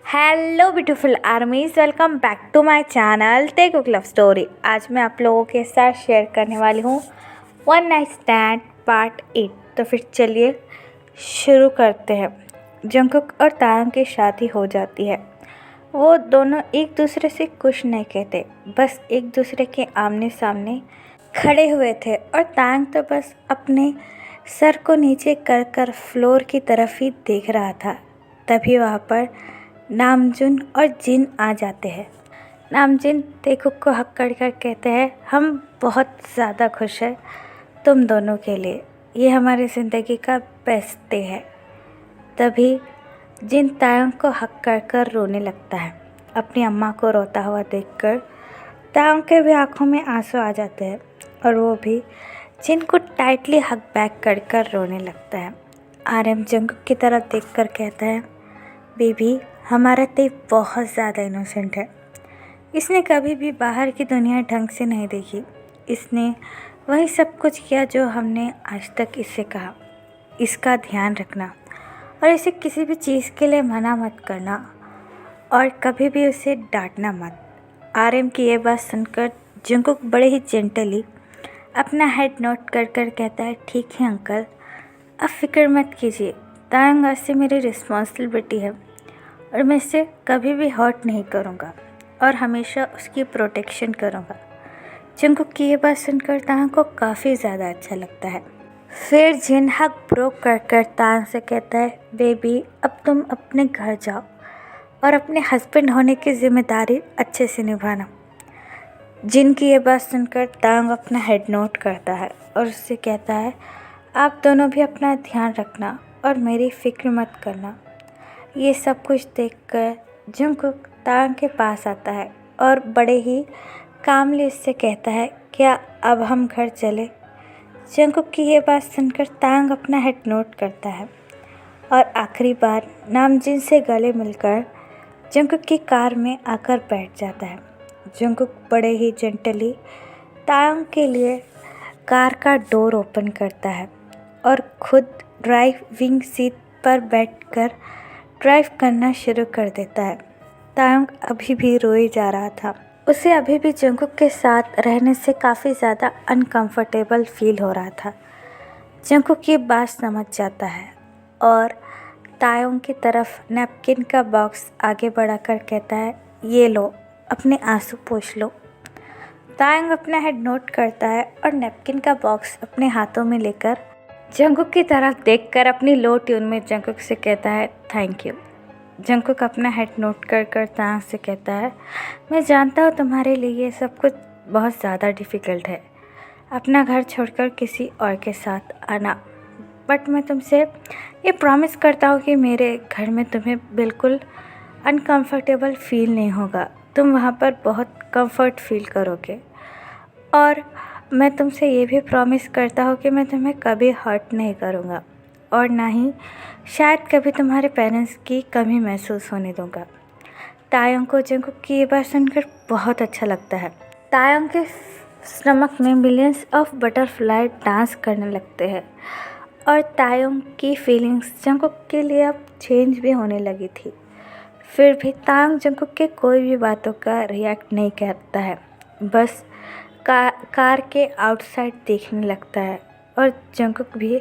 Hello beautiful armies, welcome back to my channel tech love story. आज मैं आप लोगों के साथ शेयर करने वाली हूँ वन नाइट स्टैंड पार्ट 8। तो फिर चलिए शुरू करते हैं। जंगकुक और तायंग की शादी हो जाती है। वो दोनों एक दूसरे से कुछ नहीं कहते, बस एक दूसरे के आमने सामने खड़े हुए थे और तायंग तो बस अपने सर को नीचे कर कर फ्लोर की तरफ ही देख रहा था। तभी वहाँ पर नामजुन और जिन आ जाते हैं। नामजुन तेकुक को हक कर कर कहते हैं, हम बहुत ज़्यादा खुश हैं तुम दोनों के लिए, ये हमारी ज़िंदगी का बेस्ट डे है। तभी जिन तायंग को हक कर कर रोने लगता है। अपनी अम्मा को रोता हुआ देखकर तायंग के भी आंखों में आंसू आ जाते हैं और वो भी जिन को टाइटली हक बैक कर कर रोने लगता है। आरएम जंगकुक की तरफ देखकर कहता है, बेबी हमारा ते बहुत ज़्यादा इनोसेंट है। इसने कभी भी बाहर की दुनिया ढंग से नहीं देखी। इसने वही सब कुछ किया जो हमने आज तक इससे कहा। इसका ध्यान रखना और इसे किसी भी चीज़ के लिए मना मत करना और कभी भी उसे डांटना मत। आरएम की ये बात सुनकर जंगकुक बड़े ही जेंटली अपना हेड नोट कर कर कहता है, ठीक है अंकल, अब फिक्र मत कीजिए। तायंग आज से मेरी रिस्पॉन्सिबिलिटी है और मैं इसे कभी भी हर्ट नहीं करूँगा और हमेशा उसकी प्रोटेक्शन करूँगा। जंगकुक की ये बात सुनकर तायंग को काफ़ी ज़्यादा अच्छा लगता है। फिर जिन हक ब्रोक कर कर तायंग से कहता है, बेबी अब तुम अपने घर जाओ और अपने हस्बैंड होने की जिम्मेदारी अच्छे से निभाना। जिन की ये बात सुनकर तायंग अपना हेड नोट करता है और उससे कहता है, आप दोनों भी अपना ध्यान रखना और मेरी फिक्र मत करना। ये सब कुछ देखकर जंगकुक तायंग के पास आता है और बड़े ही कामली उससे कहता है, क्या अब हम घर चले। जंगकुक की ये बात सुनकर तायंग अपना हेड नोट करता है और आखिरी बार नामजिन से गले मिलकर जंगकुक की कार में आकर बैठ जाता है। जंगकुक बड़े ही जेंटली तायंग के लिए कार का डोर ओपन करता है और खुद ड्राइविंग सीट पर बैठकर ड्राइव करना शुरू कर देता है। तायंग अभी भी रोए जा रहा था। उसे अभी भी जंगकुक के साथ रहने से काफ़ी ज़्यादा अनकंफर्टेबल फील हो रहा था। जंगकुक ये बात समझ जाता है और तायंग की तरफ नैपकिन का बॉक्स आगे बढ़ाकर कहता है, ये लो, अपने आंसू पोंछ लो। तायंग अपना हेड नोट करता है और नैपकिन का बॉक्स अपने हाथों में लेकर जंगकुक की तरफ देखकर अपनी लो ट्यून में जंगकुक से कहता है, थैंक यू। जंगकुक अपना हेड नोट कर कर तायंग से कहता है, मैं जानता हूँ तुम्हारे लिए ये सब कुछ बहुत ज़्यादा डिफ़िकल्ट है, अपना घर छोड़कर किसी और के साथ आना, बट मैं तुमसे ये प्रॉमिस करता हूँ कि मेरे घर में तुम्हें बिल्कुल अनकंफर्टेबल फील नहीं होगा। तुम वहाँ पर बहुत कंफर्ट फील करोगे और मैं तुमसे ये भी प्रॉमिस करता हूँ कि मैं तुम्हें कभी हर्ट नहीं करूँगा और ना ही शायद कभी तुम्हारे पेरेंट्स की कमी महसूस होने दूँगा। तायंग को जंगकुक की ये बात सुनकर बहुत अच्छा लगता है। तायंग के स्टमक में मिलियंस ऑफ बटरफ्लाई डांस करने लगते हैं और तायंग की फीलिंग्स जंगकुक के लिए अब चेंज भी होने लगी थी। फिर भी तायंग जंगकुक के कोई भी बातों का रिएक्ट नहीं करता है, बस कार के आउटसाइड देखने लगता है और जंगकुक भी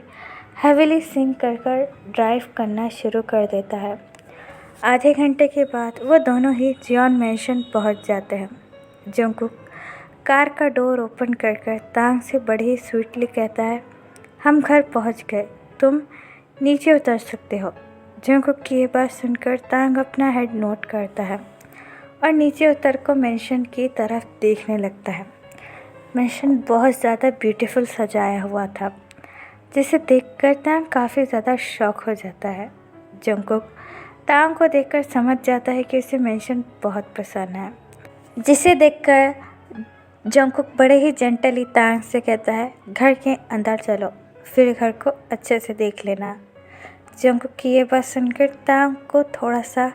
हैविली सिंग कर कर ड्राइव करना शुरू कर देता है। आधे घंटे के बाद वो दोनों ही जियोन मैंशन पहुंच जाते हैं। जंगकुक कार का डोर ओपन कर कर तायंग से बड़े ही स्वीटली कहता है, हम घर पहुंच गए, तुम नीचे उतर सकते हो। जंगकुक की ये बात सुनकर तायंग अपना हेड नोट करता है और नीचे उतर को मैंशन की तरफ देखने लगता है। मैंशन बहुत ज़्यादा ब्यूटीफुल सजाया हुआ था, जिसे देखकर तायंग काफ़ी ज़्यादा शॉक हो जाता है। जंगकुक तायंग को देखकर समझ जाता है कि उसे मैंशन बहुत पसंद है, जिसे देखकर जंगकुक बड़े ही जेंटली तायंग से कहता है, घर के अंदर चलो, फिर घर को अच्छे से देख लेना। जंगकुक की ये बात सुनकर तायंग को थोड़ा सा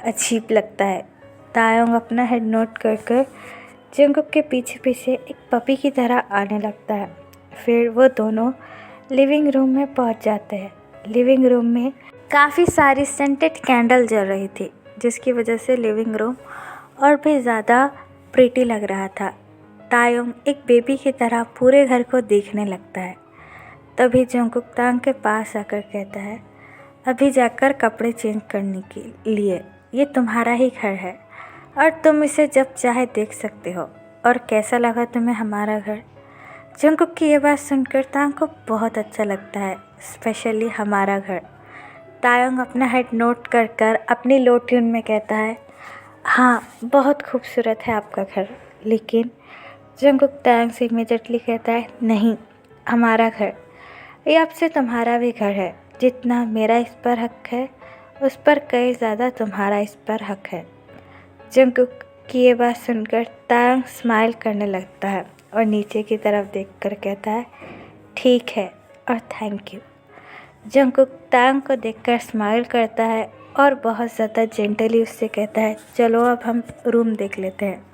अजीब लगता है। तायंग अपना हेड नोट कर कर जंगकुक के पीछे पीछे एक पपी की तरह आने लगता है। फिर वो दोनों लिविंग रूम में पहुंच जाते हैं। लिविंग रूम में काफ़ी सारी सेंटेड कैंडल जल रही थी, जिसकी वजह से लिविंग रूम और भी ज़्यादा प्रीटी लग रहा था। तायुंग एक बेबी की तरह पूरे घर को देखने लगता है। तभी जंगकुक तांग के पास आकर कहता है, अभी जाकर कपड़े चेंज करने के लिए, ये तुम्हारा ही घर है और तुम इसे जब चाहे देख सकते हो। और कैसा लगा तुम्हें हमारा घर? जंगकुक की ये बात सुनकर तांग को बहुत अच्छा लगता है, स्पेशली हमारा घर। तायुंग अपना हेड नोट कर कर अपनी लो ट्यून में कहता है, हाँ बहुत खूबसूरत है आपका घर। लेकिन जंगकुक तायुंग से इमीडिएटली कहता है, नहीं, हमारा घर, ये अब से तुम्हारा भी घर है। जितना मेरा इस पर हक है उस पर कई ज़्यादा तुम्हारा इस पर हक है। जंगकुक की ये बात सुनकर तायुंग स्माइल करने लगता है और नीचे की तरफ देखकर कहता है, ठीक है और थैंक यू। जंगकुक तायुंग को देखकर स्माइल करता है और बहुत ज़्यादा जेंटली उससे कहता है, चलो अब हम रूम देख लेते हैं।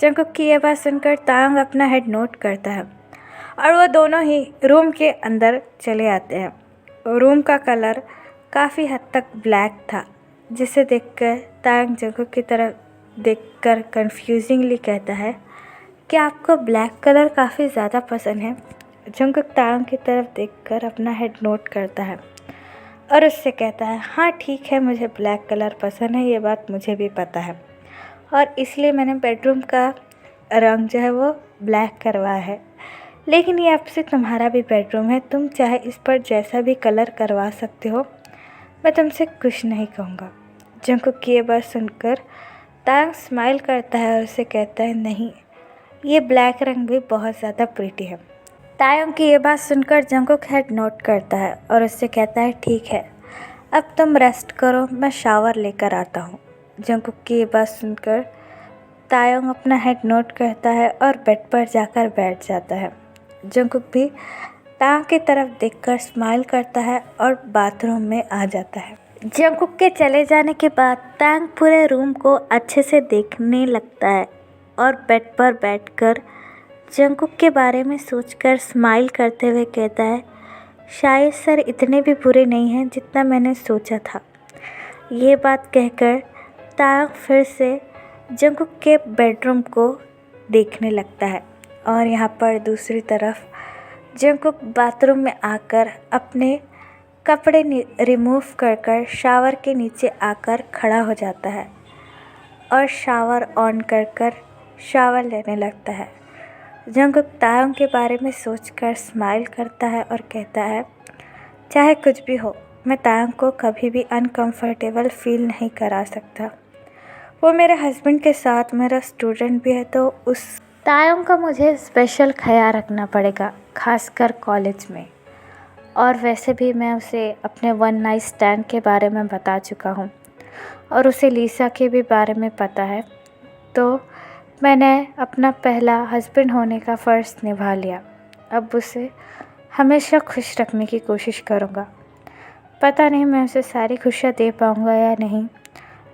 जंगकुक की ये बात सुनकर तायुंग अपना हेड नोट करता है और वो दोनों ही रूम के अंदर चले आते हैं। रूम का कलर काफ़ी हद तक ब्लैक था, जिसे देखकर तायुंग जंगकुक की तरफ देखकर कंफ्यूजिंगली कहता है कि आपको ब्लैक कलर काफ़ी ज़्यादा पसंद है। जंगकुक तायुंग की तरफ देखकर अपना हेड नोट करता है और उससे कहता है, हाँ ठीक है, मुझे ब्लैक कलर पसंद है, ये बात मुझे भी पता है और इसलिए मैंने बेडरूम का रंग जो है वो ब्लैक करवाया है। लेकिन ये अब से तुम्हारा भी बेडरूम है, तुम चाहे इस पर जैसा भी कलर करवा सकते हो, मैं तुमसे कुछ नहीं कहूँगा। जंगकुक की ये बात सुनकर तायुंग स्माइल करता है और उसे कहता है, नहीं, ये ब्लैक रंग भी बहुत ज़्यादा प्रीटी है। तायुंग की ये बात सुनकर जंगकुक हेड नोट करता है और उससे कहता है, ठीक है, अब तुम रेस्ट करो, मैं शावर लेकर आता हूँ। जंगकुक की ये बात सुनकर तायुंग अपना हेड नोट करता है और बेड पर जाकर बैठ जाता है। जंगकुक भी तायुंग की तरफ देखकर स्माइल करता है और बाथरूम में आ जाता है। जंगकुक के चले जाने के बाद तायुंग पूरे रूम को अच्छे से देखने लगता है और बेड पर बैठकर जंगकुक के बारे में सोचकर स्माइल करते हुए कहता है, शायद सर इतने भी बुरे नहीं हैं जितना मैंने सोचा था। ये बात कहकर तायुंग फिर से जंगकुक के बेडरूम को देखने लगता है और यहाँ पर दूसरी तरफ जंगकुक बाथरूम में आकर अपने कपड़े रिमूव कर शावर के नीचे आकर खड़ा हो जाता है और शावर ऑन कर शावर लेने लगता है। जंगकुक तायुंग के बारे में सोचकर स्माइल करता है और कहता है, चाहे कुछ भी हो, मैं तायुंग को कभी भी अनकंफर्टेबल फील नहीं करा सकता। वो मेरे हस्बैंड के साथ मेरा स्टूडेंट भी है, तो उस तायुंग का मुझे स्पेशल ख्याल रखना पड़ेगा, खासकर कॉलेज में। और वैसे भी मैं उसे अपने वन नाइट स्टैंड के बारे में बता चुका हूँ और उसे लीसा के भी बारे में पता है, तो मैंने अपना पहला हस्बैंड होने का फ़र्ज़ निभा लिया। अब उसे हमेशा खुश रखने की कोशिश करूँगा। पता नहीं मैं उसे सारी खुशियाँ दे पाऊँगा या नहीं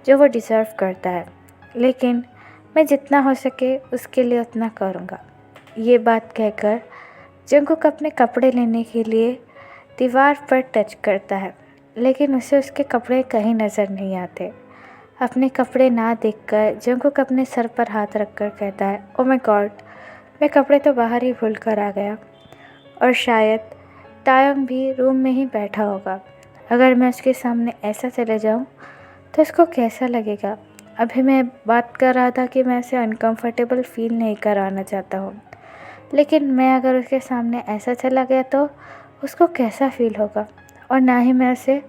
जो वो डिज़र्व करता है, लेकिन मैं जितना हो सके उसके लिए उतना करूँगा। ये बात कहकर जंगकुक अपने कपड़े लेने के लिए दीवार पर टच करता है, लेकिन उसे उसके कपड़े कहीं नज़र नहीं आते। अपने कपड़े ना देखकर जंगकुक अपने सर पर हाथ रखकर कहता है, ओ माय गॉड, मैं कपड़े तो बाहर ही भूल कर आ गया। और शायद तायुंग भी रूम में ही बैठा होगा। अगर मैं उसके सामने ऐसा चले जाऊं तो उसको कैसा लगेगा। अभी मैं बात कर रहा था कि मैं उसे अनकंफर्टेबल फील नहीं कराना चाहता हूँ, लेकिन मैं अगर उसके सामने ऐसा चला गया तो उसको कैसा फील होगा। और ना ही मैं उसे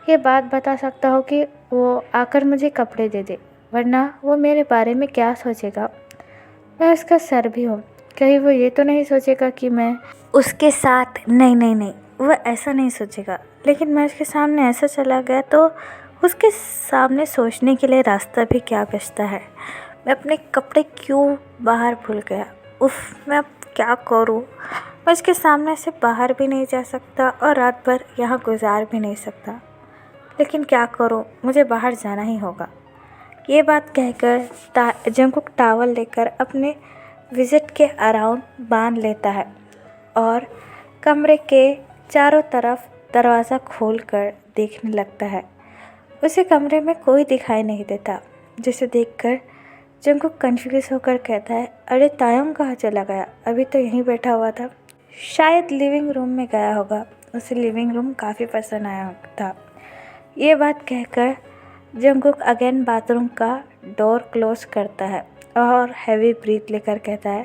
ये बात बता सकता हूँ कि वो आकर मुझे कपड़े दे दे, वरना वो मेरे बारे में क्या सोचेगा। मैं उसका सर भी हूँ, कहीं वो ये तो नहीं सोचेगा कि मैं उसके साथ नहीं, वो ऐसा नहीं सोचेगा। लेकिन मैं उसके सामने ऐसा चला गया तो उसके सामने सोचने के लिए रास्ता भी क्या बचता है। मैं अपने कपड़े क्यों बाहर भूल गया। उफ़, मैं अब क्या करूँ। मैं उसके सामने से बाहर भी नहीं जा सकता और रात भर यहाँ गुजार भी नहीं सकता, लेकिन क्या करूँ, मुझे बाहर जाना ही होगा। ये बात कहकर जंगकुक टावल लेकर अपने विज़िट के अराउंड बांध लेता है और कमरे के चारों तरफ दरवाज़ा खोलकर देखने लगता है। उसे कमरे में कोई दिखाई नहीं देता, जिसे देखकर जंगकुक कंफ्यूज होकर कहता है, अरे तायंग कहाँ चला गया? अभी तो यहीं बैठा हुआ था। शायद लिविंग रूम में गया होगा, उसे लिविंग रूम काफ़ी पसंद आया था। ये बात कहकर जंगकुक अगेन बाथरूम का डोर क्लोज करता है और हैवी ब्रीथ लेकर कहता है,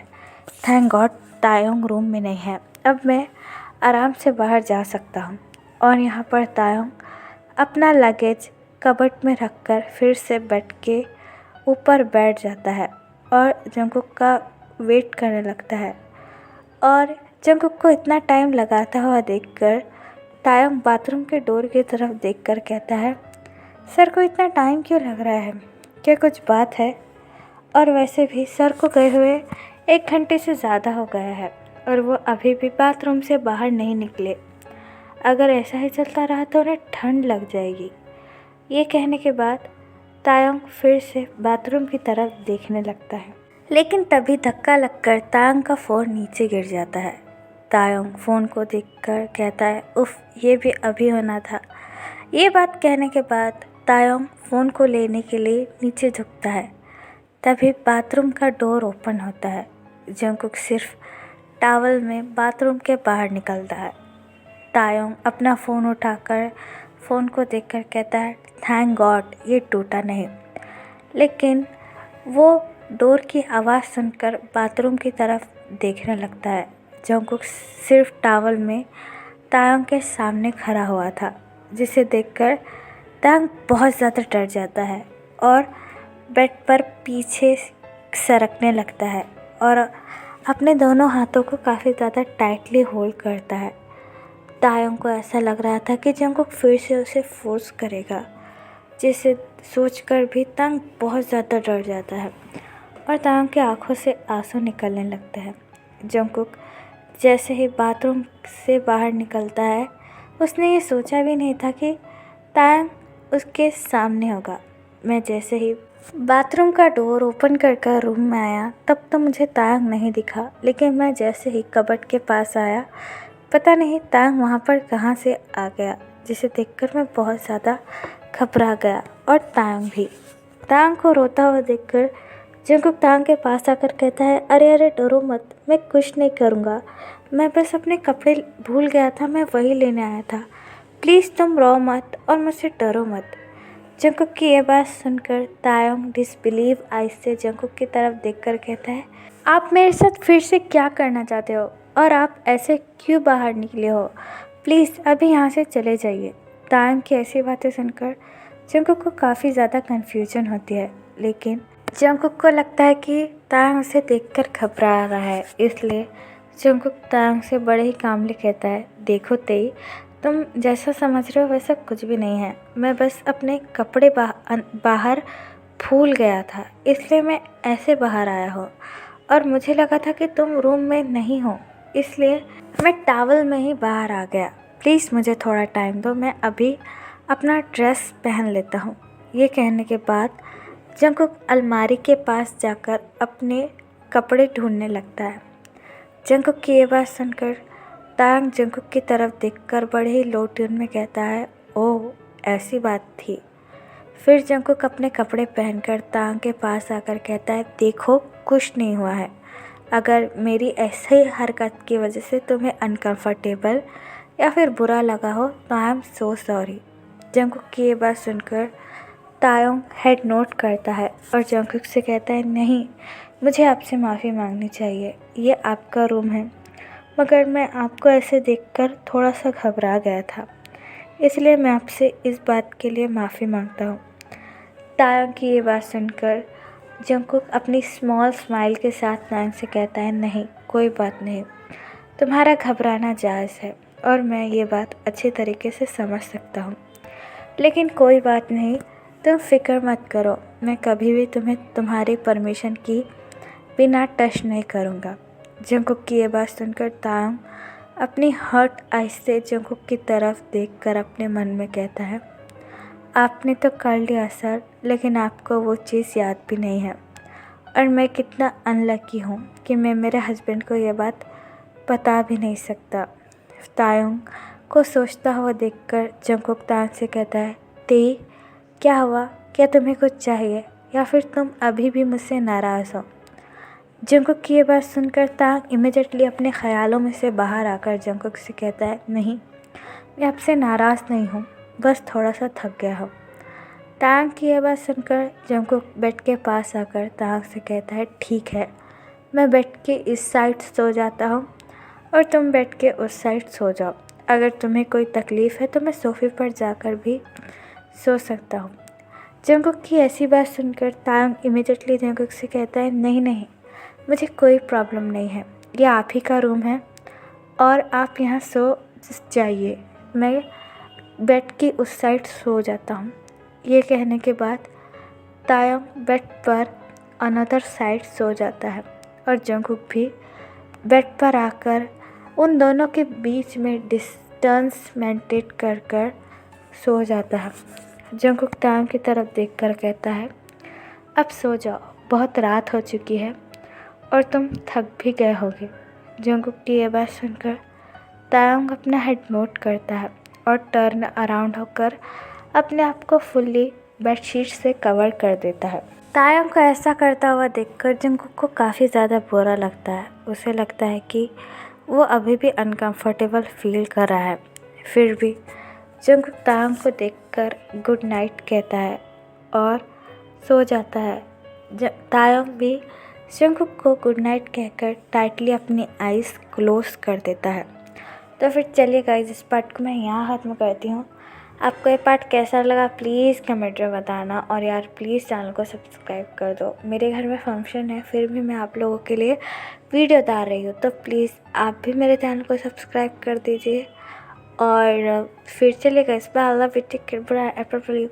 थैंक गॉड तायंग रूम में नहीं है, अब मैं आराम से बाहर जा सकता हूँ। और यहाँ पर तायंग अपना लगेज कबर्ड में रखकर फिर से बेड के ऊपर बैठ जाता है और जंगकुक का वेट करने लगता है। और जंगकुक को इतना टाइम लगाता हुआ देखकर तायंग बाथरूम के डोर की तरफ देखकर कहता है, सर को इतना टाइम क्यों लग रहा है? क्या कुछ बात है? और वैसे भी सर को गए हुए 1 घंटे से ज़्यादा हो गया है और वो अभी भी बाथरूम से बाहर नहीं निकले। अगर ऐसा ही चलता रहा तो उन्हें ठंड लग जाएगी। ये कहने के बाद तायंग फिर से बाथरूम की तरफ देखने लगता है, लेकिन तभी धक्का लगकर तायंग का फ़ोन नीचे गिर जाता है। तायंग फ़ोन को देखकर कहता है, उफ, ये भी अभी होना था। ये बात कहने के बाद तायंग फ़ोन को लेने के लिए नीचे झुकता है। तभी बाथरूम का डोर ओपन होता है। जंगकुक सिर्फ टॉवल में बाथरूम के बाहर निकलता है। तायंग अपना फ़ोन उठाकर फ़ोन को देखकर कहता है, थैंक गॉड ये टूटा नहीं। लेकिन वो डोर की आवाज़ सुनकर बाथरूम की तरफ देखने लगता है। जंगकुक सिर्फ टॉवल में तायंग के सामने खड़ा हुआ था, जिसे देखकर तायंग बहुत ज़्यादा डर जाता है और बेड पर पीछे सरकने लगता है और अपने दोनों हाथों को काफ़ी ज़्यादा टाइटली होल्ड करता है। तायंग को ऐसा लग रहा था कि जंगकुक फिर से उसे फोर्स करेगा, जिसे सोचकर भी तायंग बहुत ज़्यादा डर जाता है और तायंग की आंखों से आंसू निकलने लगते हैं। जंगकुक जैसे ही बाथरूम से बाहर निकलता है, उसने ये सोचा भी नहीं था कि तायंग उसके सामने होगा। मैं जैसे ही बाथरूम का डोर ओपन कर रूम में आया, तब तो मुझे तायंग नहीं दिखा, लेकिन मैं जैसे ही कबर्ड के पास आया, पता नहीं तायंग वहाँ पर कहाँ से आ गया, जिसे देखकर मैं बहुत ज़्यादा घबरा गया और तायंग भी। तायंग को रोता हुआ देखकर जंगकुक तायंग के पास आकर कहता है, अरे अरे डरो मत, मैं कुछ नहीं करूँगा, मैं बस अपने कपड़े भूल गया था, मैं वही लेने आया था, प्लीज़ तुम रो मत और मुझसे डरो मत। जंगकुक की ये बात सुनकर तायंग डिसबिलीव आइज से जंगकुक की तरफ देखकर कहता है, आप मेरे साथ फिर से क्या करना चाहते हो और आप ऐसे क्यों बाहर निकले हो? प्लीज़ अभी यहाँ से चले जाइए। तायंग की ऐसी बातें सुनकर जंगकुक को काफ़ी ज़्यादा कन्फ्यूजन होती है, लेकिन जंगकुक को लगता है कि तायंग उसे देखकर घबरा रहा है, इसलिए जंगकुक तायंग से बड़े ही कामली कहता है, देखो तेई, तुम जैसा समझ रहे हो वैसा कुछ भी नहीं है, मैं बस अपने कपड़े बाहर भूल गया था, इसलिए मैं ऐसे बाहर आया हूँ और मुझे लगा था कि तुम रूम में नहीं हो, इसलिए मैं टॉवल में ही बाहर आ गया। प्लीज़ मुझे थोड़ा टाइम दो, मैं अभी अपना ड्रेस पहन लेता हूँ। ये कहने के बाद जंगकुक अलमारी के पास जाकर अपने कपड़े ढूंढने लगता है। जंगकुक की ये बात सुनकर तायंग जंगकुक की तरफ देखकर बड़े ही लो ट्यून में कहता है, ओह ऐसी बात थी। फिर जंगकुक अपने कपड़े पहनकर तायंग के पास आकर कहता है, देखो कुछ नहीं हुआ है, अगर मेरी ऐसे ही हरकत की वजह से तुम्हें अनकंफर्टेबल या फिर बुरा लगा हो तो I am so sorry. Jungkook की ये बात सुनकर तायंग हेड नोट करता है और जंगकुक से कहता है, नहीं, मुझे आपसे माफ़ी मांगनी चाहिए, ये आपका रूम है, मगर मैं आपको ऐसे देखकर थोड़ा सा घबरा गया था, इसलिए मैं आपसे इस बात के लिए माफ़ी मांगता हूँ। तायंग की ये बात सुनकर जंगकुक अपनी स्मॉल स्माइल के साथ तायंग से कहता है, नहीं कोई बात नहीं, तुम्हारा घबराना जायज़ है और मैं ये बात अच्छे तरीके से समझ सकता हूँ, लेकिन कोई बात नहीं, तुम फिक्र मत करो, मैं कभी भी तुम्हें तुम्हारी परमिशन की बिना टच नहीं करूँगा। जंगकुक की ये बात सुनकर तायंग अपनी हर्ट आइज से जंगकुक की तरफ देखकर अपने मन में कहता है, आपने तो कर लिया सर, लेकिन आपको वो चीज़ याद भी नहीं है और मैं कितना अनलकी हूँ कि मैं मेरे हस्बैंड को ये बात बता भी नहीं सकता। तायंग को सोचता हुआ देखकर जंगकुक तायंग से कहता है, तेई क्या हुआ? क्या तुम्हें कुछ चाहिए या फिर तुम अभी भी मुझसे नाराज़ हो? जंगकुक की ये बात सुनकर तांग इमिडिएटली अपने ख़्यालों में से बाहर आकर जंगकुक से कहता है, नहीं, मैं आपसे नाराज़ नहीं हूँ, बस थोड़ा सा थक गया हूँ। तांग की यह बात सुनकर जंगकुक बेड के पास आकर तांग से कहता है, ठीक है, मैं बेड के इस साइड सो जाता हूँ और तुम बेड के उस साइड सो जाओ। अगर तुम्हें कोई तकलीफ़ है तो मैं सोफ़े पर जाकर भी सो सकता हूँ। जंगकुक की ऐसी बात सुनकर तांग इमिडिएटली जंगकुक से कहता है, नहीं नहीं, मुझे कोई प्रॉब्लम नहीं है, ये आप ही का रूम है और आप यहाँ सो जाइए, मैं बेड की उस साइड सो जाता हूँ। ये कहने के बाद तायंग बेड पर अनदर साइड सो जाता है और जंगकुक भी बेड पर आकर उन दोनों के बीच में डिस्टेंस मेंटेन कर कर सो जाता है। जंगकुक तायंग की तरफ देखकर कहता है, अब सो जाओ, बहुत रात हो चुकी है और तुम थक भी गए होगे। जंगकुक की ये बात सुनकर तायंग अपना हेड नोट करता है और टर्न अराउंड होकर अपने आप को फुल्ली बेडशीट से कवर कर देता है। तायंग को ऐसा करता हुआ देखकर जंगकुक को काफ़ी ज़्यादा बुरा लगता है। उसे लगता है कि वो अभी भी अनकंफर्टेबल फील कर रहा है। फिर भी जंगकुक तायंग को देखकर गुड नाइट कहता है और सो जाता है। तायंग भी जंगकुक को गुड नाइट कहकर टाइटली अपनी आइज़ क्लोज कर देता है। तो फिर चलिए गाइस, इस पार्ट को मैं यहाँ ख़त्म करती हूँ। आपको ये पार्ट कैसा लगा प्लीज़ कमेंट में बताना और यार प्लीज़ चैनल को सब्सक्राइब कर दो। मेरे घर में फंक्शन है, फिर भी मैं आप लोगों के लिए वीडियो डाल रही हूँ, तो प्लीज़ आप भी मेरे चैनल को सब्सक्राइब कर दीजिए। और फिर चलिए guys, bye, I love you, take care, bye,